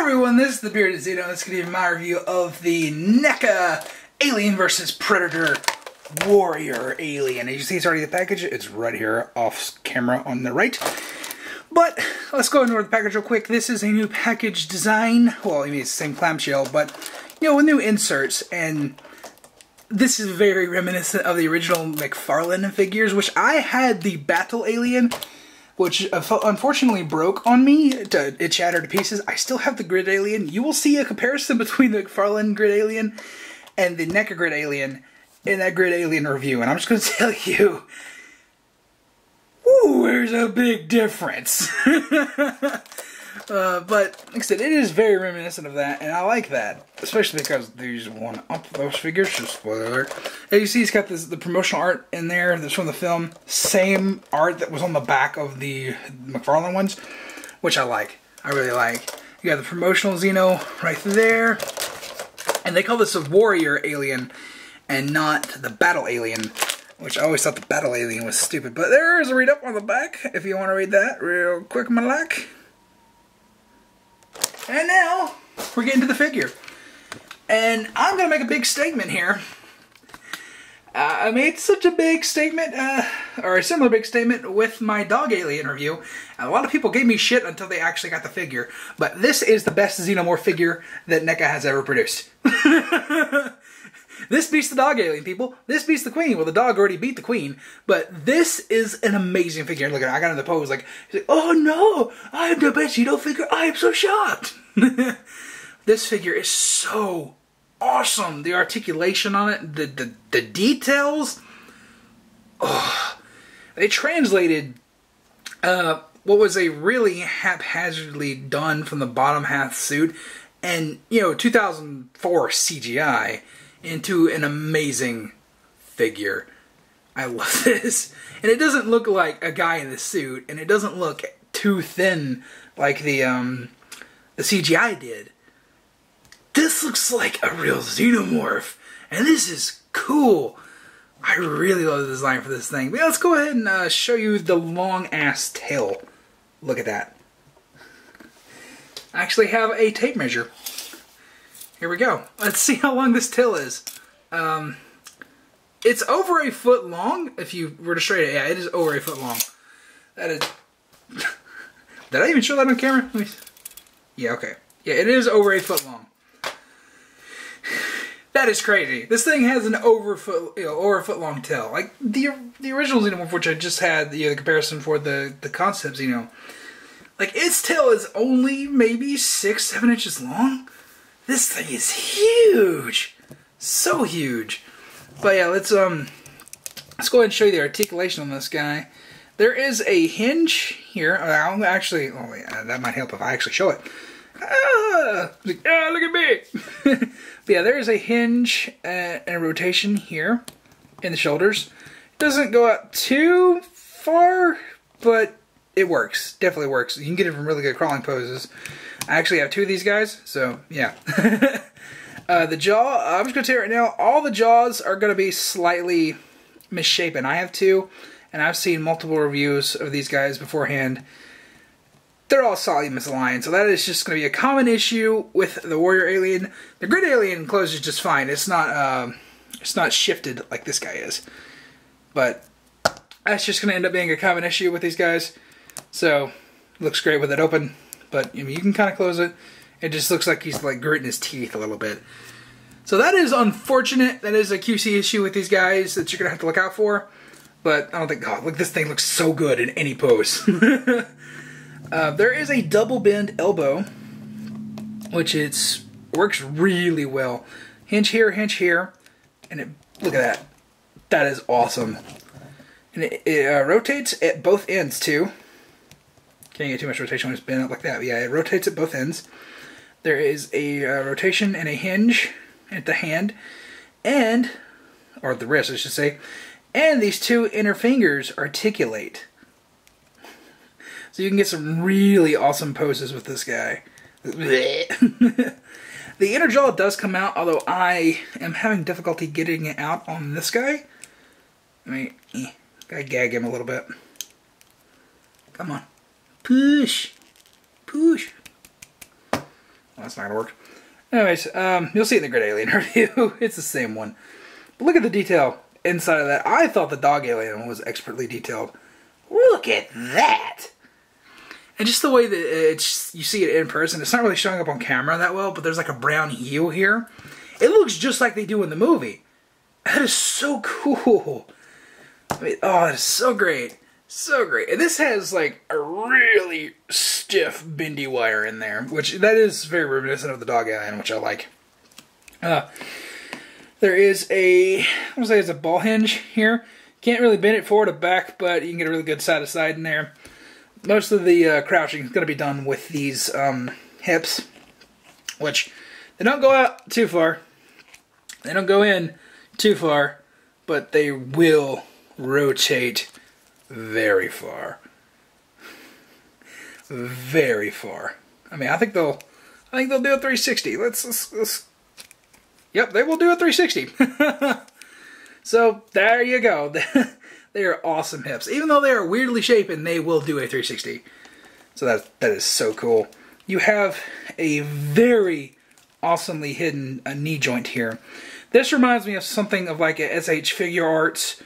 everyone, this is the Bearded Xeno. It's going to be my review of the NECA Alien vs. Predator Warrior Alien. As you see, it's already the package. It's right here off camera on the right. But let's go into the package real quick. This is a new package design. Well, I mean, it's the same clamshell, but, you know, with new inserts. And this is very reminiscent of the original McFarlane figures, which I had the Battle Alien, which unfortunately broke on me. It shattered to pieces. I still have the Grid Alien. You will see a comparison between the McFarlane Grid Alien and the NECA Grid Alien in that Grid Alien review. And I'm just going to tell you, ooh, there's a big difference. But like I said, it is very reminiscent of that, and I like that, especially because there's one up those figures. Just spoiler alert. As you see, it's got the promotional art in there that's from the film. Same art that was on the back of the McFarlane ones, which I like. I really like. You got the promotional Xeno right there, and they call this a Warrior Alien and not the Battle Alien, which I always thought the Battle Alien was stupid. But there is a read up on the back if you want to read that real quick, my like. And now, we're getting to the figure. And I'm going to make a big statement here. I made such a big statement, or a similar big statement with my Dog Alien review. And a lot of people gave me shit until they actually got the figure. But this is the best Xenomorph figure that NECA has ever produced. This beats the Dog Alien, people. This beats the Queen. Well, the dog already beat the Queen. But this is an amazing figure. Look at it. I got in the pose like, he's like, oh no, I am the best Xeno figure. I am so shocked. This figure is so awesome. The articulation on it, the details. Oh, they translated what was a really haphazardly done from the bottom half suit and, you know, 2004 CGI into an amazing figure. I love this. And it doesn't look like a guy in the suit, and it doesn't look too thin like the CGI did. This looks like a real Xenomorph, and this is cool. I really love the design for this thing. But yeah, let's go ahead and show you the long-ass tail. Look at that. I actually have a tape measure. Here we go. Let's see how long this tail is. It's over a foot long. If you were to straight it, yeah, it is over a foot long. That is... Did I even show that on camera? Yeah, okay. Yeah, it is over a foot long. That is crazy. This thing has an over a foot long tail. Like the original Xenomorph, which I just had the comparison for the concept Xeno. Like its tail is only maybe 6-7 inches long. This thing is huge, so huge. But yeah, let's go ahead and show you the articulation on this guy. There is a hinge here. I'll actually, oh yeah, that might help if I actually show it. Look at me. But yeah, there is a hinge and a rotation here in the shoulders. It doesn't go out too far, but it works. Definitely works. You can get it from really good crawling poses. I actually have two of these guys, so yeah. The jaw, I'm just going to tell you right now, all the jaws are going to be slightly misshapen. I have two, and I've seen multiple reviews of these guys beforehand. They're all slightly misaligned, so that is just going to be a common issue with the Warrior Alien. The Grid Alien closes just fine. It's not shifted like this guy is. But that's just going to end up being a common issue with these guys. So, looks great with it open. But I mean, you can kind of close it. It just looks like he's like gritting his teeth a little bit. So that is unfortunate. That is a QC issue with these guys that you're going to have to look out for. But I don't think, oh, look, this thing looks so good in any pose. There is a double bend elbow, which works really well. Hinge here, and look at that. That is awesome. And it rotates at both ends too. Can't get too much rotation when it's bent up like that. But yeah, it rotates at both ends. There is a rotation and a hinge at the hand, or the wrist, I should say. And these two inner fingers articulate. So you can get some really awesome poses with this guy. The inner jaw does come out, although I am having difficulty getting it out on this guy. I mean, gotta gag him a little bit. Come on. Push. Push. that's not gonna work. Anyways, you'll see it in the Grid Alien review. It's the same one. But look at the detail inside of that. I thought the dog alien was expertly detailed. Look at that! And just the way that you see it in person, it's not really showing up on camera that well, but there's like a brown hue here. It looks just like they do in the movie. That is so cool. I mean, oh, that is so great. So great. And this has like a really stiff bendy wire in there, which that is very reminiscent of the dog alien, which I like. There is I'm gonna say it's a ball hinge here. Can't really bend it forward or back, but you can get a really good side to side in there. Most of the crouching is going to be done with these hips, which they don't go out too far. They don't go in too far, but they will rotate very far. Very far. I mean, I think they'll do a 360. Let's Yep, they will do a 360. So there you go. They are awesome hips. Even though they are weirdly shapen, they will do a 360. So that is so cool. You have a very awesomely hidden knee joint here. This reminds me of something of like a SH Figure Arts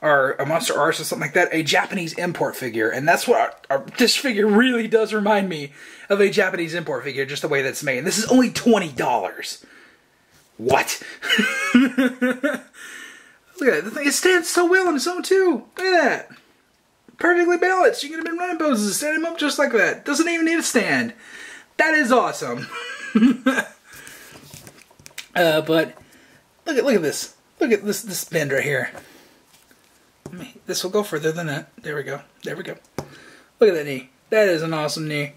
or a Monster Arts or something like that. A Japanese import figure. And that's what this figure really does remind me of a Japanese import figure, just the way that's made. And this is only $20. What? Look at that. The thing, it stands so well on its own, too. Look at that. Perfectly balanced. You can have been running poses. Stand him up just like that. Doesn't even need a stand. That is awesome. But look at this. Look at this bend right here. I mean, this will go further than that. There we go. There we go. Look at that knee. That is an awesome knee.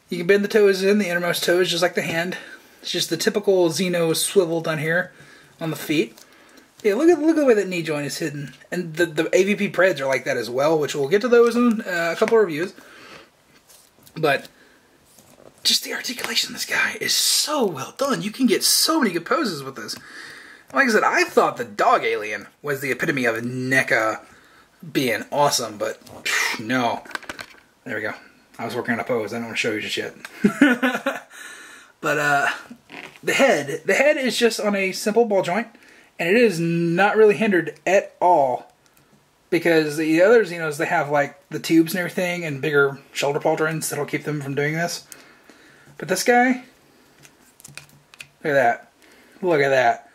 You can bend the toes in, the innermost toes, just like the hand. It's just the typical Xeno swivel done here on the feet. Yeah, look at the way that knee joint is hidden. And the AVP Preds are like that as well, which we'll get to those in a couple of reviews. But just the articulation of this guy is so well done. You can get so many good poses with this. Like I said, I thought the dog alien was the epitome of NECA being awesome, but no. There we go. I was working on a pose. I don't want to show you just yet. But the head is just on a simple ball joint. And it is not really hindered at all, because the other Xenos, they have like the tubes and everything and bigger shoulder pauldrons that'll keep them from doing this. But this guy, look at that. Look at that.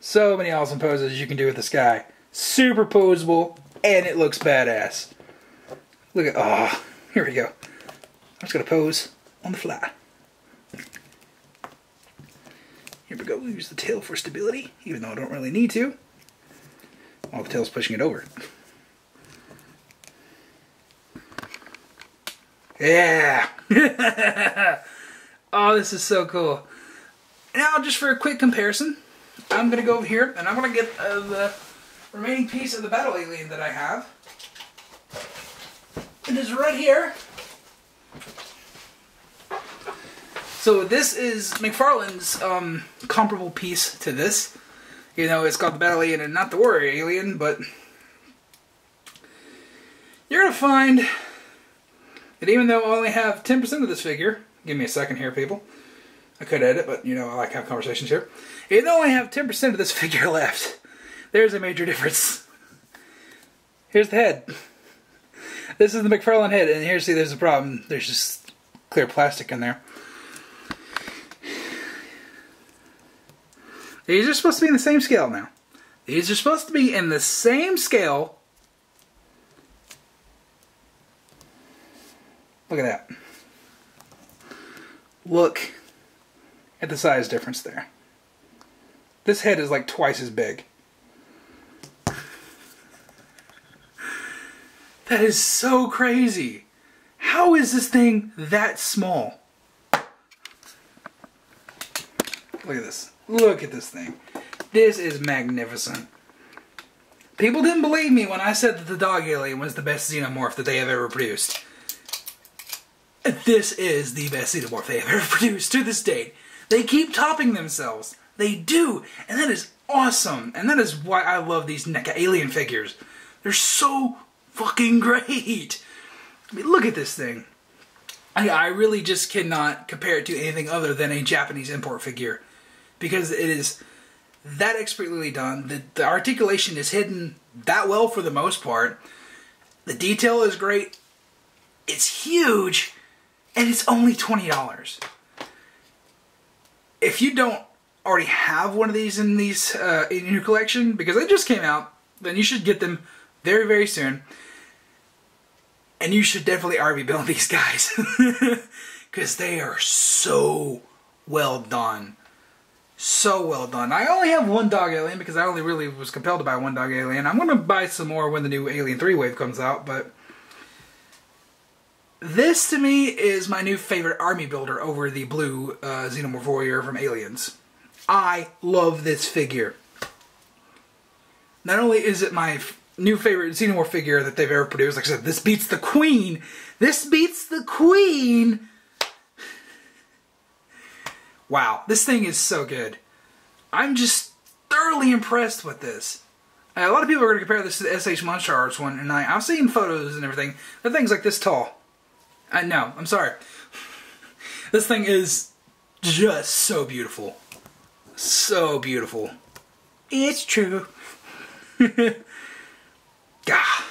So many awesome poses you can do with this guy. Super poseable, and it looks badass. Look at, oh, here we go. I'm just going to pose on the fly. Here we go, we'll use the tail for stability, even though I don't really need to. While the tail's pushing it over. Yeah! Oh, this is so cool. Now, just for a quick comparison, I'm going to go over here, and I'm going to get the remaining piece of the battle alien that I have. It is right here. So this is McFarlane's comparable piece to this. You know, it's called the Battle Alien and not the Warrior Alien, but you're going to find that even though I only have 10% of this figure, give me a second here, people. I could edit, but you know, I like to have conversations here. Even though I only have 10% of this figure left, there's a major difference. Here's the head. This is the McFarlane head, and here, see, there's a problem. There's just clear plastic in there. These are supposed to be in the same scale now. These are supposed to be in the same scale. Look at that. Look at the size difference there. This head is like twice as big. That is so crazy. How is this thing that small? Look at this. Look at this thing. This is magnificent. People didn't believe me when I said that the dog alien was the best xenomorph that they have ever produced. This is the best xenomorph they have ever produced to this date. They keep topping themselves. They do. And that is awesome. And that is why I love these NECA alien figures. They're so fucking great. I mean, look at this thing. I really just cannot compare it to anything other than a Japanese import figure, because it is that expertly done. The articulation is hidden that well for the most part. The detail is great. It's huge, and it's only $20. If you don't already have one of these in your collection, because they just came out, then you should get them very, very soon. And you should definitely RV build these guys, because they are so well done. So well done. I only have one dog alien because I only really was compelled to buy one dog alien. I'm going to buy some more when the new Alien 3 wave comes out, but this to me is my new favorite army builder over the blue Xenomorph Warrior from Aliens. I love this figure. Not only is it my new favorite Xenomorph figure that they've ever produced, like I said, this beats the Queen. This beats the Queen. Wow, this thing is so good. I'm just thoroughly impressed with this. A lot of people are going to compare this to the SH Monster Arts one, and I've seen photos and everything. The thing's like this tall. No, I'm sorry. This thing is just so beautiful. So beautiful. It's true. Gah.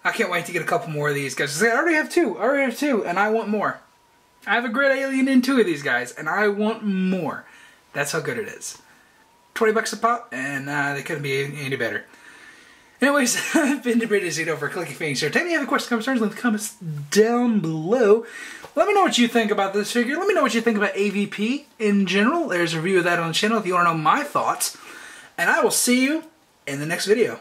I can't wait to get a couple more of these guys. I already have two. And I want more. I have a Grid Alien in 2 of these guys, and I want more. That's how good it is. $20 a pop, and they couldn't be any better. Anyways, I've been debating Zito for Clicking Fangs here. Tell me if you have any questions, concerns, leave the comments down below. Let me know what you think about this figure. Let me know what you think about AVP in general. There's a review of that on the channel if you want to know my thoughts. And I will see you in the next video.